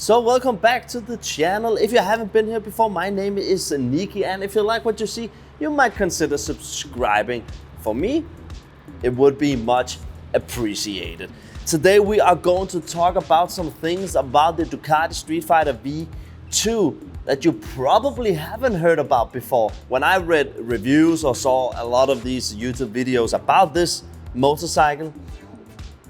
So welcome back to the channel. If you haven't been here before, my name is Niki, and if you like what you see, you might consider subscribing. For me, it would be much appreciated. Today we are going to talk about some things about the Ducati Street Fighter V2 that you probably haven't heard about before. When I read reviews or saw a lot of these YouTube videos about this motorcycle,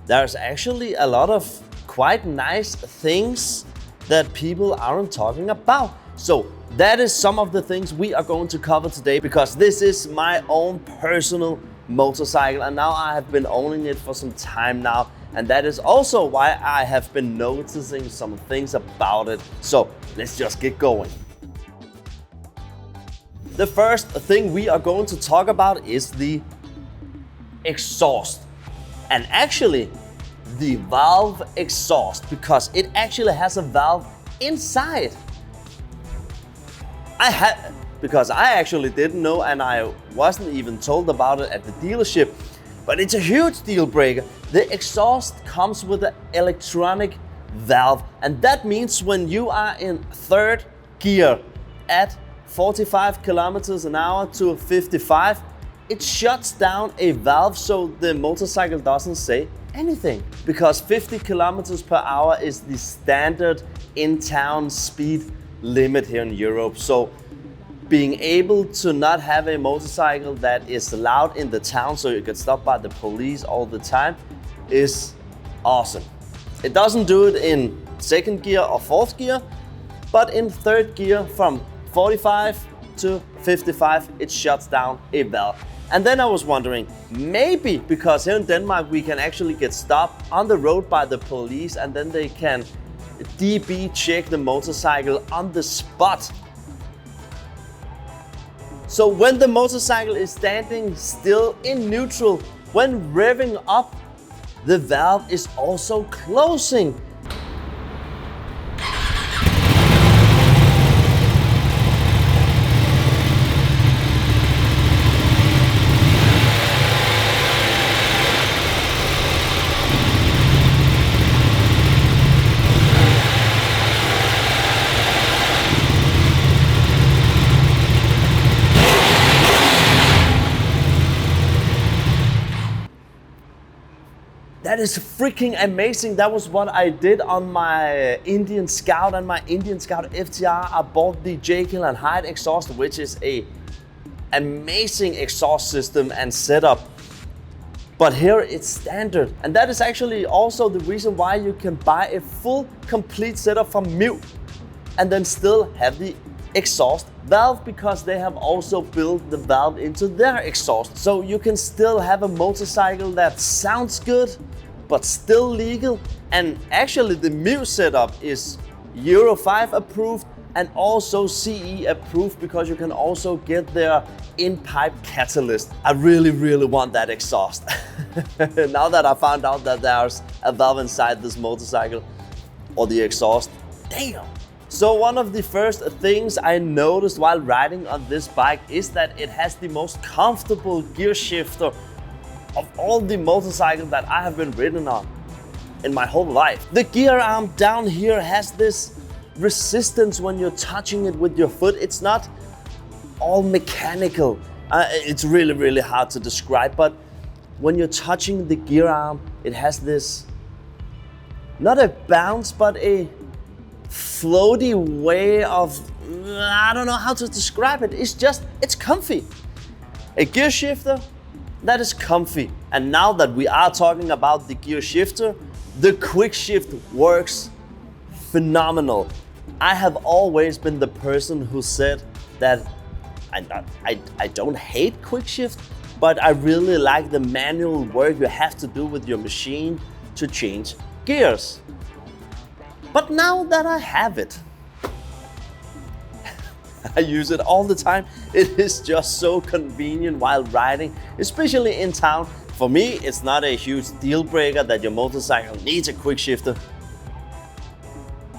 there's actually a lot of quite nice things that people aren't talking about. So that is some of the things we are going to cover today, because this is my own personal motorcycle and now I have been owning it for some time now, and that is also why I have been noticing some things about it. So let's just get going. The first thing we are going to talk about is the exhaust, and actually the valve exhaust, because it actually has a valve inside. Because I actually didn't know, and I wasn't even told about it at the dealership, but it's a huge deal breaker. The exhaust comes with an electronic valve, and that means when you are in third gear at 45 kilometers an hour to 55, it shuts down a valve so the motorcycle doesn't say anything, because 50 kilometers per hour is the standard in-town speed limit here in Europe. So being able to not have a motorcycle that is loud in the town so you get stopped by the police all the time is awesome. It doesn't do it in second gear or fourth gear, but in third gear from 45 to 55 it shuts down a valve. And then I was wondering, maybe because here in Denmark we can actually get stopped on the road by the police and then they can DB check the motorcycle on the spot. So when the motorcycle is standing still in neutral, when revving up, the valve is also closing. That is freaking amazing. That was what I did on my Indian Scout and my Indian Scout FTR. I bought the Jekyll and Hyde exhaust, which is a amazing exhaust system and setup. But here it's standard. And that is actually also the reason why you can buy a full complete setup from Mew and then still have the exhaust valve, because they have also built the valve into their exhaust. So you can still have a motorcycle that sounds good but still legal. And actually the Mew setup is Euro 5 approved and also CE approved, because you can also get their in-pipe catalyst. I really want that exhaust. Now that I found out that there's a valve inside this motorcycle or the exhaust, damn. So one of the first things I noticed while riding on this bike is that it has the most comfortable gear shifter of all the motorcycles that I have been ridden on in my whole life. The gear arm down here has this resistance when you're touching it with your foot. It's not all mechanical. It's really hard to describe, but when you're touching the gear arm, it has this, not a bounce, but a floaty way of, I don't know how to describe it. It's comfy. A gear shifter that is comfy. And now that we are talking about the gear shifter, the quick shift works phenomenal. I have always been the person who said that I don't hate quick shift, but I really like the manual work you have to do with your machine to change gears. But now that I have it, I use it all the time. It is just so convenient while riding, especially in town. For me, it's not a huge deal breaker that your motorcycle needs a quick shifter,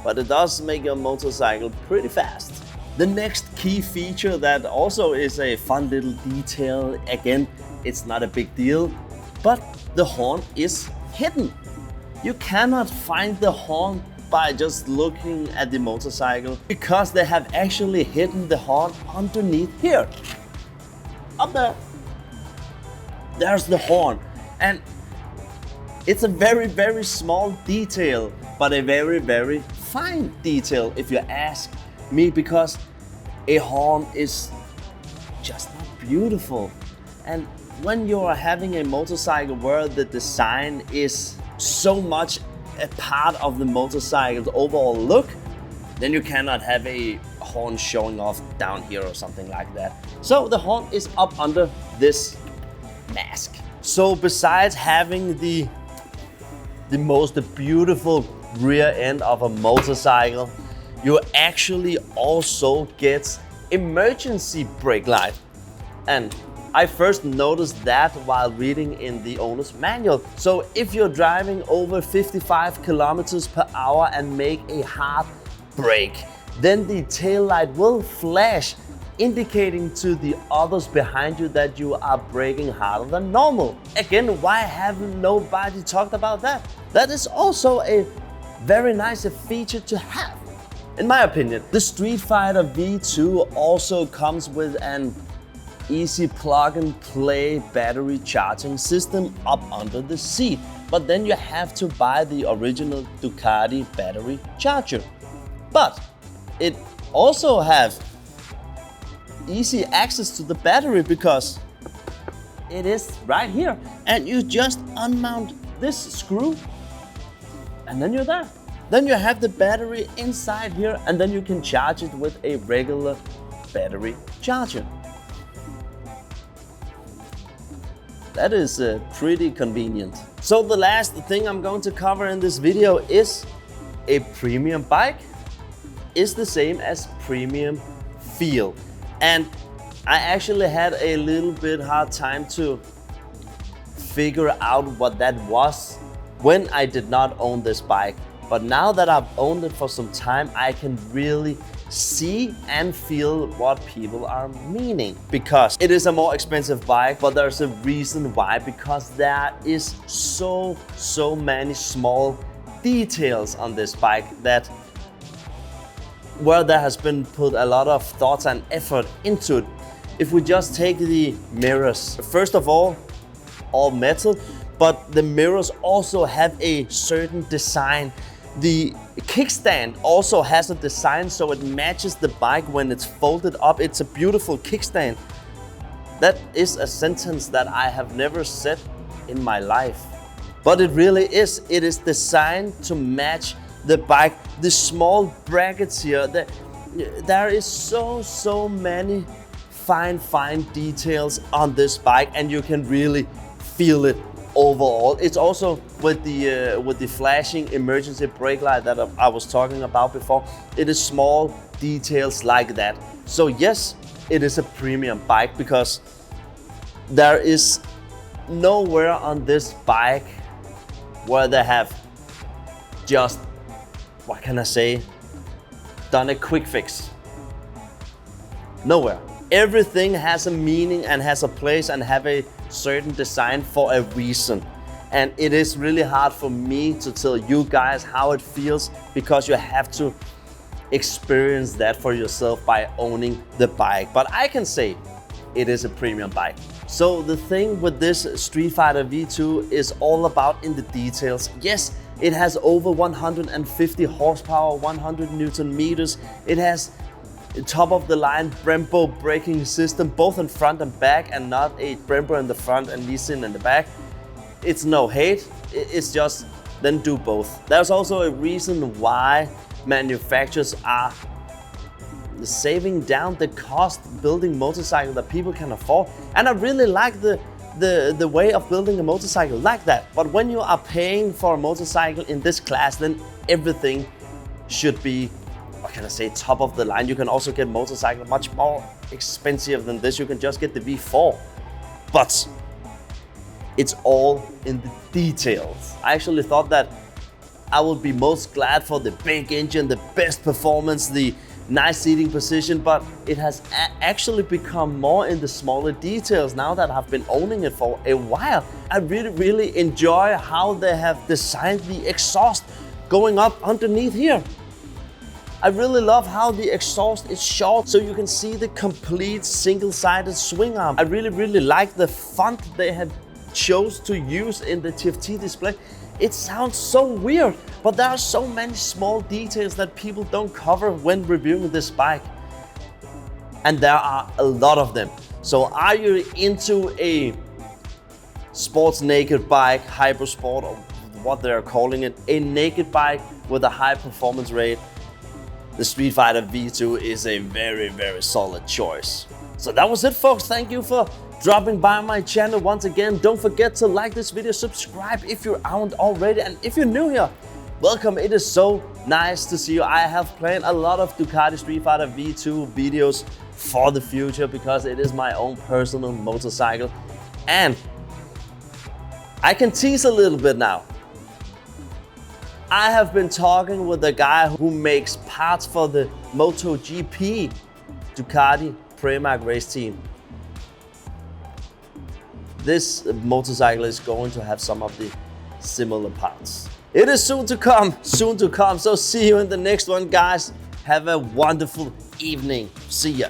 but it does make your motorcycle pretty fast. The next key feature that also is a fun little detail, again, it's not a big deal, but the horn is hidden. You cannot find the horn by just looking at the motorcycle, because they have actually hidden the horn underneath here. Up there. There's the horn. And it's a very, very small detail, but a very, very fine detail if you ask me, because a horn is just not beautiful. And when you are having a motorcycle where the design is so much a part of the motorcycle's overall look, then you cannot have a horn showing off down here or something like that. So the horn is up under this mask. So besides having the most beautiful rear end of a motorcycle, you actually also get emergency brake light. And I first noticed that while reading in the owner's manual. So if you're driving over 55 kilometers per hour and make a hard brake, then the tail light will flash, indicating to the others behind you that you are braking harder than normal. Again, why haven't nobody talked about that? That is also a very nice feature to have, in my opinion. The Street Fighter V2 also comes with an easy plug and play battery charging system up under the seat, but then you have to buy the original Ducati battery charger. But it also has easy access to the battery because it is right here, and you just unmount this screw and then you're there. Then you have the battery inside here, and then you can charge it with a regular battery charger. That is pretty convenient. So the last thing I'm going to cover in this video is a premium bike is the same as premium feel. And I actually had a little bit hard time to figure out what that was when I did not own this bike. But now that I've owned it for some time, I can really see and feel what people are meaning. Because it is a more expensive bike, but there's a reason why. Because there is so many small details on this bike that where there has been put a lot of thoughts and effort into it. If we just take the mirrors, first of all metal, but the mirrors also have a certain design. The kickstand also has a design so it matches the bike when it's folded up. It's a beautiful kickstand. That is a sentence that I have never said in my life, but it really is. It is designed to match the bike. The small brackets here, there is so many fine details on this bike, and you can really feel it overall. It's also with the flashing emergency brake light that I was talking about before. It is small details like that. So yes, it is a premium bike because there is nowhere on this bike where they have just, what can I say, done a quick fix. Nowhere. Everything has a meaning and has a place and have a certain design for a reason. And it is really hard for me to tell you guys how it feels because you have to experience that for yourself by owning the bike. But I can say it is a premium bike. So the thing with this Street Fighter V2 is all about in the details. Yes, it has over 150 horsepower, 100 Newton meters. It has top of the line Brembo braking system, both in front and back, and not a Brembo in the front and Nissan in the back. It's no hate, it's just then do both. There's also a reason why manufacturers are saving down the cost building motorcycle that people can afford. And I really like the way of building a motorcycle like that. But when you are paying for a motorcycle in this class, then everything should be, what can I say, top of the line. You can also get motorcycle much more expensive than this. You can just get the V4. But it's all in the details. I actually thought that I would be most glad for the big engine, the best performance, the nice seating position, but it has actually become more in the smaller details now that I've been owning it for a while. I really enjoy how they have designed the exhaust going up underneath here. I really love how the exhaust is short so you can see the complete single-sided swing arm. I really like the font they have chose to use in the TFT display. It sounds so weird, but there are so many small details that people don't cover when reviewing this bike. And there are a lot of them. So are you into a sports naked bike, hyper sport, or what they're calling it, a naked bike with a high performance rate, the Street Fighter V2 is a very solid choice. So that was it, folks. Thank you for dropping by my channel once again. Don't forget to like this video, subscribe if you aren't already, and if you're new here, welcome. It is so nice to see you. I have planned a lot of Ducati Street Fighter V2 videos for the future because it is my own personal motorcycle. And I can tease a little bit now. I have been talking with a guy who makes parts for the MotoGP Ducati Pramac race team. This motorcycle is going to have some of the similar parts. It is soon to come. So see you in the next one, guys. Have a wonderful evening. See ya.